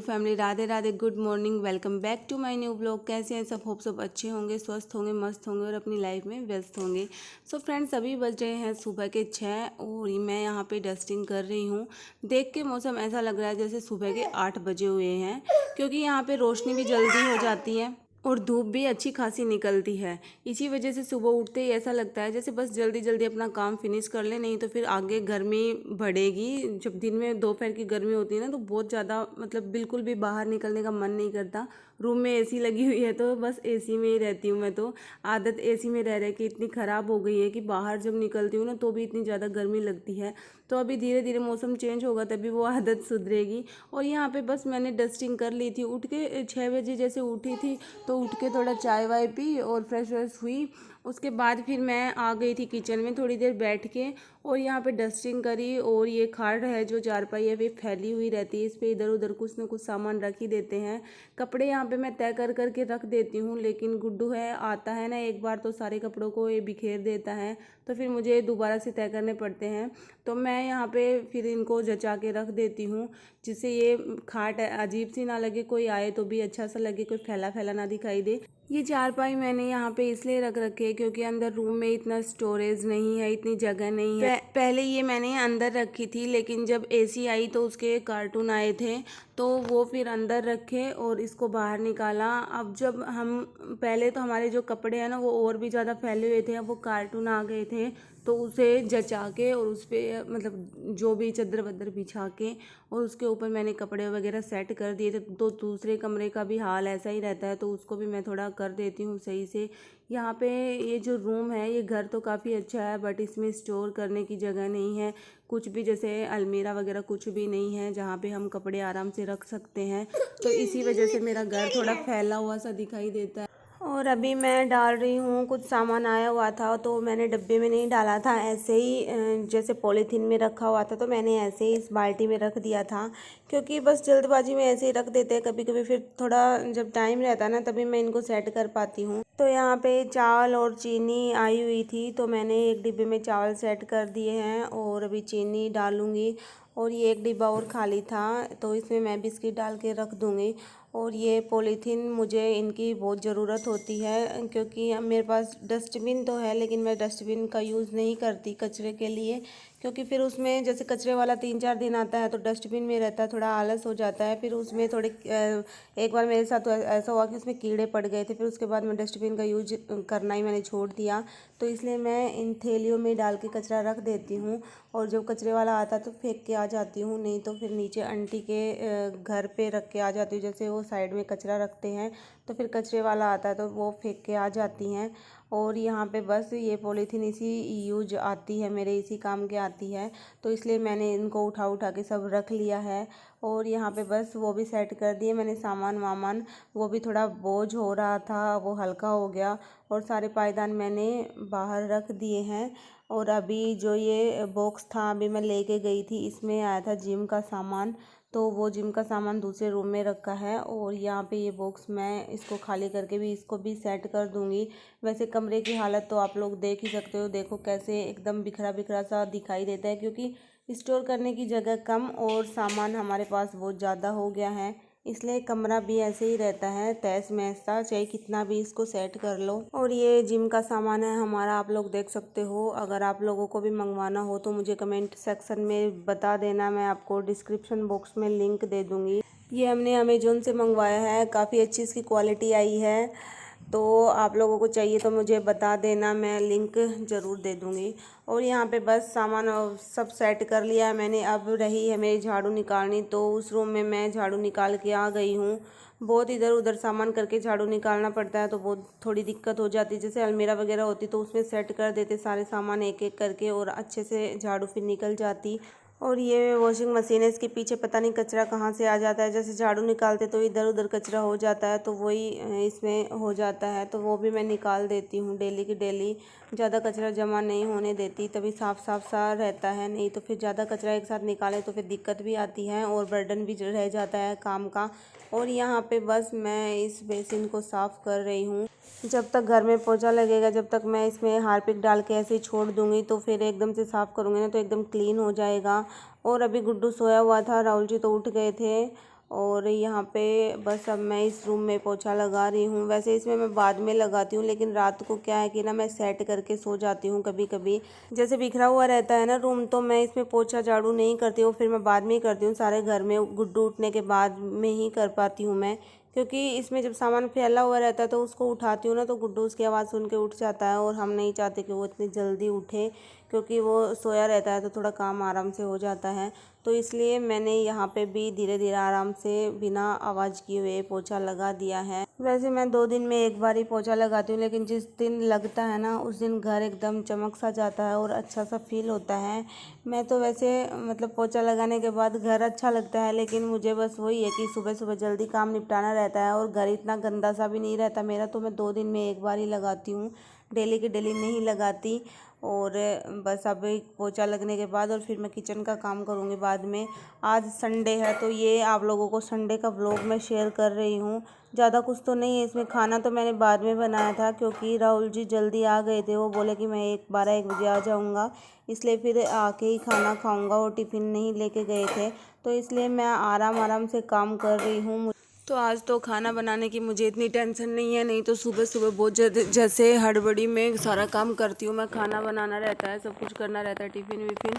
Family, Radhe Radhe, good morning, welcome back to my new blog. कैसे हैं सब? होप सब अच्छे होंगे, स्वस्थ होंगे, मस्त होंगे और अपनी लाइफ में व्यस्त होंगे। सो फ्रेंड्स, अभी बज रहे हैं सुबह के 6 और मैं यहाँ पे डस्टिंग कर रही हूँ। देख के मौसम ऐसा लग रहा है जैसे सुबह के 8 बजे हुए हैं, क्योंकि यहाँ पे रोशनी भी जल्दी हो जाती है और धूप भी अच्छी खासी निकलती है। इसी वजह से सुबह उठते ही ऐसा लगता है जैसे बस जल्दी जल्दी अपना काम फिनिश कर ले, नहीं तो फिर आगे गर्मी बढ़ेगी। जब दिन में दोपहर की गर्मी होती है ना, तो बहुत ज़्यादा मतलब बिल्कुल भी बाहर निकलने का मन नहीं करता। रूम में एसी लगी हुई है तो बस एसी में ही रहती हूँ मैं। तो आदत एसी में रह के इतनी ख़राब हो गई है कि बाहर जब निकलती हूँ ना तो भी इतनी ज़्यादा गर्मी लगती है। तो अभी धीरे धीरे मौसम चेंज होगा तभी वो आदत सुधरेगी। और यहाँ पे बस मैंने डस्टिंग कर ली थी। उठ के 6 बजे जैसे उठी थी तो उठ के थोड़ा चाय वाय पी और फ्रेश व्रेश हुई। उसके बाद फिर मैं आ गई थी किचन में, थोड़ी देर बैठ के और यहाँ पे डस्टिंग करी। और ये खाट है जो चारपाई है वे फैली हुई रहती है, इस पर इधर उधर कुछ ना कुछ सामान रख ही देते हैं। कपड़े यहाँ पे मैं तय कर करके रख देती हूँ, लेकिन गुड्डू है आता है ना एक बार तो सारे कपड़ों को ये बिखेर देता है, तो फिर मुझे दोबारा से तय करने पड़ते हैं। तो मैं यहाँ पे फिर इनको जचा के रख देती हूँ, जिससे ये खाट अजीब सी ना लगे, कोई आए तो भी अच्छा सा लगे, कोई फैला फैला ना दिखाई दे। ये चारपाई मैंने यहाँ पे इसलिए रख रखे है क्योंकि अंदर रूम में इतना स्टोरेज नहीं है, इतनी जगह नहीं है। पहले ये मैंने अंदर रखी थी, लेकिन जब एसी आई तो उसके कार्टून आए थे तो वो फिर अंदर रखे और इसको बाहर निकाला। अब जब हम पहले तो हमारे जो कपड़े हैं ना वो और भी ज़्यादा फैले हुए थे, अब वो कार्टून आ गए थे तो उसे जचा के और उस पर मतलब जो भी चादर वदर बिछा के और उसके ऊपर मैंने कपड़े वगैरह सेट कर दिए थे। तो दूसरे कमरे का भी हाल ऐसा ही रहता है, तो उसको भी मैं थोड़ा कर देती हूँ सही से। यहाँ पे ये जो रूम है, ये घर तो काफ़ी अच्छा है बट इसमें स्टोर करने की जगह नहीं है, कुछ भी जैसे अलमीरा वगैरह कुछ भी नहीं है जहाँ पे हम कपड़े आराम से रख सकते हैं। तो इसी वजह से मेरा घर थोड़ा फैला हुआ सा दिखाई देता है। और अभी मैं डाल रही हूँ, कुछ सामान आया हुआ था तो मैंने डब्बे में नहीं डाला था, ऐसे ही जैसे पॉलीथीन में रखा हुआ था तो मैंने ऐसे ही इस बाल्टी में रख दिया था, क्योंकि बस जल्दबाजी में ऐसे ही रख देते हैं कभी कभी, फिर थोड़ा जब टाइम रहता है ना तभी मैं इनको सेट कर पाती हूँ। तो यहाँ पे चावल और चीनी आई हुई थी तो मैंने एक डिब्बे में चावल सेट कर दिए हैं और अभी चीनी डालूँगी। और ये एक डिब्बा और खाली था तो इसमें मैं बिस्किट डाल के रख दूँगी। और ये पॉलीथीन मुझे इनकी बहुत ज़रूरत होती है, क्योंकि मेरे पास डस्टबिन तो है लेकिन मैं डस्टबिन का यूज़ नहीं करती कचरे के लिए, क्योंकि फिर उसमें जैसे कचरे वाला 3-4 दिन आता है तो डस्टबिन में रहता है, थोड़ा आलस हो जाता है। फिर उसमें थोड़े एक बार मेरे साथ तो ऐसा हुआ कि उसमें कीड़े पड़ गए थे, फिर उसके बाद मैं डस्टबिन का यूज करना ही मैंने छोड़ दिया। तो इसलिए मैं इन थैलियों में डाल के कचरा रख देती हूँ और जब कचरे वाला आता है तो फेंक के आ जाती हूँ, नहीं तो फिर नीचे आंटी के घर पे रख के आ जाती हूँ। जैसे वो साइड में कचरा रखते हैं तो फिर कचरे वाला आता है तो वो फेंक के आ जाती हैं। और यहाँ पे बस ये पॉलीथीन इसी यूज आती है, मेरे इसी काम के आती है, तो इसलिए मैंने इनको उठा उठा के सब रख लिया है। और यहाँ पे बस वो भी सेट कर दिए मैंने सामान वामान, वो भी थोड़ा बोझ हो रहा था वो हल्का हो गया। और सारे पायदान मैंने बाहर रख दिए हैं। और अभी जो ये बॉक्स था अभी मैं लेके गई थी, इसमें आया था जिम का सामान, तो वो जिम का सामान दूसरे रूम में रखा है। और यहाँ पे ये बॉक्स मैं इसको खाली करके भी इसको भी सेट कर दूँगी। वैसे कमरे की हालत तो आप लोग देख ही सकते हो, देखो कैसे एकदम बिखरा बिखरा सा दिखाई देता है, क्योंकि स्टोर करने की जगह कम और सामान हमारे पास बहुत ज़्यादा हो गया है, इसलिए कमरा भी ऐसे ही रहता है तहस महस सा, चाहे कितना भी इसको सेट कर लो। और ये जिम का सामान है हमारा, आप लोग देख सकते हो। अगर आप लोगों को भी मंगवाना हो तो मुझे कमेंट सेक्शन में बता देना, मैं आपको डिस्क्रिप्शन बॉक्स में लिंक दे दूँगी। ये हमने अमेज़ोन से मंगवाया है, काफ़ी अच्छी इसकी क्वालिटी आई है, तो आप लोगों को चाहिए तो मुझे बता देना, मैं लिंक ज़रूर दे दूँगी। और यहाँ पे बस सामान सब सेट कर लिया है मैंने, अब रही है मेरी झाड़ू निकालनी, तो उस रूम में मैं झाड़ू निकाल के आ गई हूँ। बहुत इधर उधर सामान करके झाड़ू निकालना पड़ता है तो बहुत थोड़ी दिक्कत हो जाती है। जैसे अलमीरा वगैरह होती तो उसमें सेट कर देते सारे सामान एक एक करके और अच्छे से झाड़ू फिर निकल जाती। और ये वॉशिंग मशीन है, इसके पीछे पता नहीं कचरा कहाँ से आ जाता है, जैसे झाड़ू निकालते तो इधर उधर कचरा हो जाता है तो वही इसमें हो जाता है, तो वो भी मैं निकाल देती हूँ डेली की डेली। ज़्यादा कचरा जमा नहीं होने देती, तभी साफ़ साफ़ सा रहता है, नहीं तो फिर ज़्यादा कचरा एक साथ निकाले तो फिर दिक्कत भी आती है और बर्डन भी रह जाता है काम का। और यहाँ पे बस मैं इस बेसिन को साफ़ कर रही हूँ। जब तक घर में पोछा लगेगा, जब तक मैं इसमें हार्पिक डाल के ऐसे ही छोड़ दूँगी, तो फिर एकदम से साफ़ करूँगी ना तो एकदम क्लीन हो जाएगा। और अभी गुड्डू सोया हुआ था, राहुल जी तो उठ गए थे और यहाँ पे बस अब मैं इस रूम में पोछा लगा रही हूँ। वैसे इसमें मैं बाद में लगाती हूँ, लेकिन रात को क्या है कि ना मैं सेट करके सो जाती हूँ कभी कभी। जैसे बिखरा हुआ रहता है ना रूम, तो मैं इसमें पोछा झाड़ू नहीं करती हूँ, फिर मैं बाद में ही करती हूँ। सारे घर में गुड्डू उठने के बाद में ही कर पाती हूँ मैं, क्योंकि इसमें जब सामान फैला हुआ रहता है तो उसको उठाती हूँ ना, तो गुड्डू उसकी आवाज़ सुन के उठ जाता है, और हम नहीं चाहते कि वो इतनी जल्दी उठे, क्योंकि वो सोया रहता है तो थोड़ा काम आराम से हो जाता है। तो इसलिए मैंने यहाँ पे भी धीरे धीरे आराम से बिना आवाज़ किए हुए पोछा लगा दिया है। वैसे मैं 2 दिन में एक बार ही पोछा लगाती हूँ, लेकिन जिस दिन लगता है ना उस दिन घर एकदम चमक सा जाता है और अच्छा सा फील होता है। मैं तो वैसे मतलब पोछा लगाने के बाद घर अच्छा लगता है, लेकिन मुझे बस वही है कि सुबह सुबह जल्दी काम निपटाना रहता है, और घर इतना गंदा सा भी नहीं रहता मेरा, तो मैं 2 दिन में एक बार ही लगाती हूँ, डेली की डेली नहीं लगाती। और बस अब एक पोछा लगने के बाद और फिर मैं किचन का काम करूँगी बाद में। आज संडे है तो ये आप लोगों को संडे का व्लॉग मैं शेयर कर रही हूँ। ज़्यादा कुछ तो नहीं है इसमें। खाना तो मैंने बाद में बनाया था, क्योंकि राहुल जी जल्दी आ गए थे। वो बोले कि मैं 12-1 बजे आ जाऊँगा, इसलिए फिर आके ही खाना खाऊँगा। वो टिफ़िन नहीं लेके गए थे, तो इसलिए मैं आराम आराम से काम कर रही हूँ। तो आज तो खाना बनाने की मुझे इतनी टेंशन नहीं है, नहीं तो सुबह सुबह बहुत जैसे हड़बड़ी में सारा काम करती हूँ मैं। खाना बनाना रहता है, सब कुछ करना रहता है, टिफ़िन विफ़िन।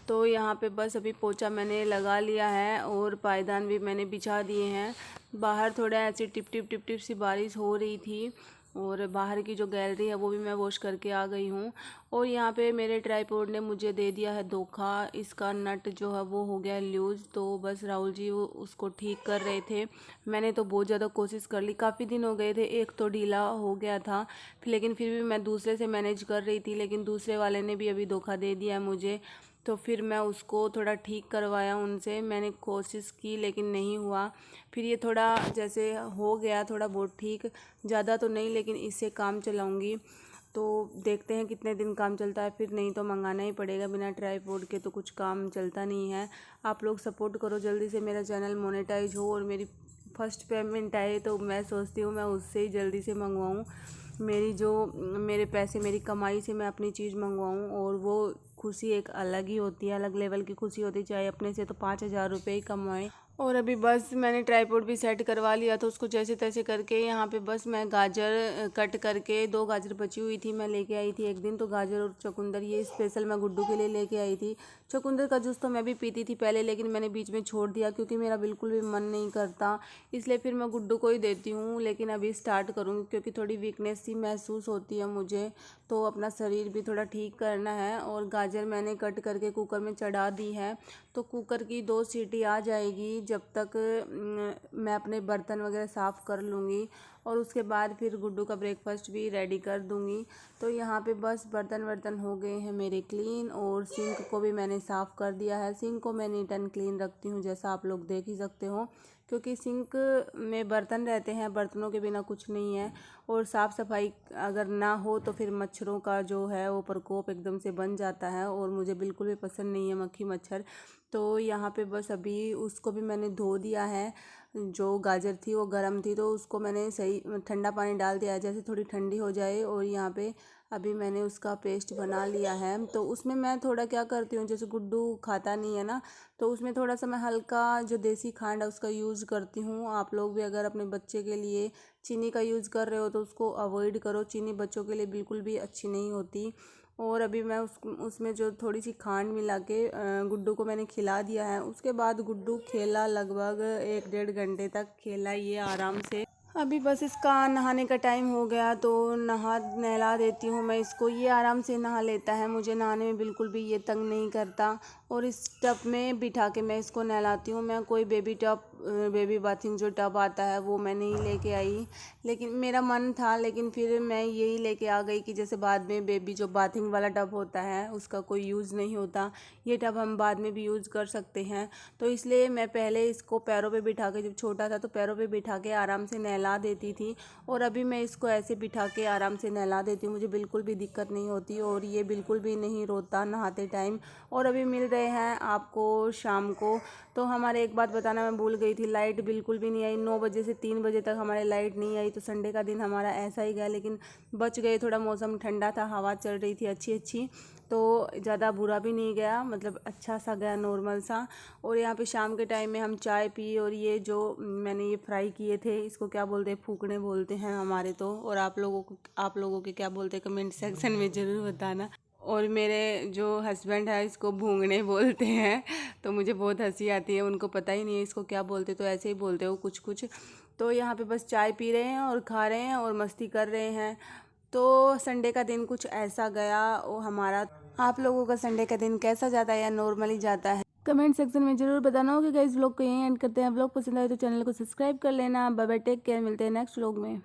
तो यहाँ पे बस अभी पोछा मैंने लगा लिया है और पायदान भी मैंने बिछा दिए हैं। बाहर थोड़ा ऐसी टिप टिप टिप टिप सी बारिश हो रही थी, और बाहर की जो गैलरी है वो भी मैं वॉश करके आ गई हूँ। और यहाँ पे मेरे ट्राईपोड ने मुझे दे दिया है धोखा। इसका नट जो है वो हो गया लूज़, तो बस राहुल जी वो उसको ठीक कर रहे थे। मैंने तो बहुत ज़्यादा कोशिश कर ली, काफ़ी दिन हो गए थे, एक तो ढीला हो गया था, लेकिन फिर भी मैं दूसरे से मैनेज कर रही थी, लेकिन दूसरे वाले ने भी अभी धोखा दे दिया है मुझे। तो फिर मैं उसको थोड़ा ठीक करवाया उनसे। मैंने कोशिश की लेकिन नहीं हुआ। फिर ये थोड़ा जैसे हो गया थोड़ा बहुत ठीक, ज़्यादा तो नहीं, लेकिन इससे काम चलाऊँगी। तो देखते हैं कितने दिन काम चलता है, फिर नहीं तो मंगाना ही पड़ेगा। बिना ट्राईपोड के तो कुछ काम चलता नहीं है। आप लोग सपोर्ट करो, जल्दी से मेरा चैनल मोनेटाइज हो और मेरी फर्स्ट पेमेंट आए, तो मैं सोचती हूँ मैं उससे ही जल्दी से मंगवाऊँ। मेरे पैसे मेरी कमाई से मैं अपनी चीज़ मंगवाऊँ, और वो खुशी एक अलग ही होती है, अलग लेवल की खुशी होती है। चाहे अपने से तो 5,000 रुपये ही कमाएँ। और अभी बस मैंने ट्राईपोड भी सेट करवा लिया, तो उसको जैसे तैसे करके यहाँ पे बस मैं गाजर कट करके 2 गाजर बची हुई थी, मैं लेके आई थी एक दिन। तो गाजर और चुकंदर ये स्पेशल मैं गुड्डू के लिए लेके आई थी। चुकंदर का जूस तो मैं भी पीती थी पहले, लेकिन मैंने बीच में छोड़ दिया क्योंकि मेरा बिल्कुल भी मन नहीं करता, इसलिए फिर मैं गुड्डू को ही देती हूँ। लेकिन अभी स्टार्ट करूँगी क्योंकि थोड़ी वीकनेस सी महसूस होती है मुझे, तो अपना शरीर भी थोड़ा ठीक करना है। और गाजर मैंने कट करके कुकर में चढ़ा दी है, तो कुकर की 2 सीटी आ जाएगी। जब तक मैं अपने बर्तन वगैरह साफ़ कर लूँगी, और उसके बाद फिर गुड्डू का ब्रेकफास्ट भी रेडी कर दूँगी। तो यहाँ पे बस बर्तन वर्तन हो गए हैं मेरे क्लीन, और सिंक को भी मैंने साफ़ कर दिया है। सिंक को मैं नीट एंड क्लीन रखती हूँ, जैसा आप लोग देख ही सकते हो, क्योंकि सिंक में बर्तन रहते हैं, बर्तनों के बिना कुछ नहीं है। और साफ़ सफाई अगर ना हो तो फिर मच्छरों का जो है वो प्रकोप एकदम से बन जाता है, और मुझे बिल्कुल भी पसंद नहीं है मक्खी मच्छर। तो यहाँ पे बस अभी उसको भी मैंने धो दिया है। जो गाजर थी वो गर्म थी, तो उसको मैंने सही ठंडा पानी डाल दिया है, जैसे थोड़ी ठंडी हो जाए। और यहाँ पे अभी मैंने उसका पेस्ट बना लिया है। तो उसमें मैं थोड़ा क्या करती हूँ, जैसे गुड्डू खाता नहीं है ना, तो उसमें थोड़ा सा मैं हल्का जो देसी खांड है उसका यूज़ करती हूँ। आप लोग भी अगर अपने बच्चे के लिए चीनी का यूज़ कर रहे हो तो उसको अवॉइड करो। चीनी बच्चों के लिए बिल्कुल भी अच्छी नहीं होती। और अभी मैं उसमें जो थोड़ी सी खांड मिला के गुड्डू को मैंने खिला दिया है। उसके बाद गुड्डू खेला, लगभग 1-1.5 घंटे तक खेला ये आराम से। अभी बस इसका नहाने का टाइम हो गया, तो नहला देती हूँ मैं इसको। ये आराम से नहा लेता है, मुझे नहाने में बिल्कुल भी ये तंग नहीं करता। और इस टब में बिठा के मैं इसको नहलाती हूँ। मैं कोई बेबी बाथिंग जो टब आता है वो मैं नहीं लेके आई, लेकिन मेरा मन था, लेकिन फिर मैं यही लेके आ गई कि जैसे बाद में बेबी जो बाथिंग वाला टब होता है उसका कोई यूज़ नहीं होता, ये टब हम बाद में भी यूज़ कर सकते हैं। तो इसलिए मैं पहले इसको पैरों पे बिठा के, जब छोटा था तो पैरों पे बिठा के आराम से नहला देती थी, और अभी मैं इसको ऐसे बिठा के आराम से नहला देती हूँ। मुझे बिल्कुल भी दिक्कत नहीं होती, और ये बिल्कुल भी नहीं रोता नहाते टाइम। और अभी मिल रहे हैं आपको शाम को। तो हमारे एक बात बताना मैं भूल गई गई थी, लाइट बिल्कुल भी नहीं आई। 9 बजे से 3 बजे तक हमारे लाइट नहीं आई। तो संडे का दिन हमारा ऐसा ही गया, लेकिन बच गए। थोड़ा मौसम ठंडा था, हवा चल रही थी अच्छी अच्छी, तो ज़्यादा बुरा भी नहीं गया, मतलब अच्छा सा गया, नॉर्मल सा। और यहाँ पे शाम के टाइम में हम चाय पी, और ये जो मैंने ये फ्राई किए थे, इसको क्या बोलते हैं, फूकने बोलते हैं हमारे तो। और आप लोगों के क्या बोलते हैं कमेंट सेक्शन में ज़रूर बताना। और मेरे जो हस्बैंड है इसको भूंगने बोलते हैं। तो मुझे बहुत हंसी आती है, उनको पता ही नहीं है इसको क्या बोलते, तो ऐसे ही बोलते हो कुछ कुछ। तो यहाँ पे बस चाय पी रहे हैं और खा रहे हैं और मस्ती कर रहे हैं। तो संडे का दिन कुछ ऐसा गया वो हमारा। आप लोगों का संडे का दिन कैसा जाता है या नॉर्मली जाता है, कमेंट सेक्शन में जरूर बताना। होगा गाइस, व्लॉग को यहीं एंड करते हैं। व्लॉग पसंद आए तो चैनल को सब्सक्राइब कर लेना। बाय बाय, टेक केयर, मिलते हैं नेक्स्ट व्लॉग में।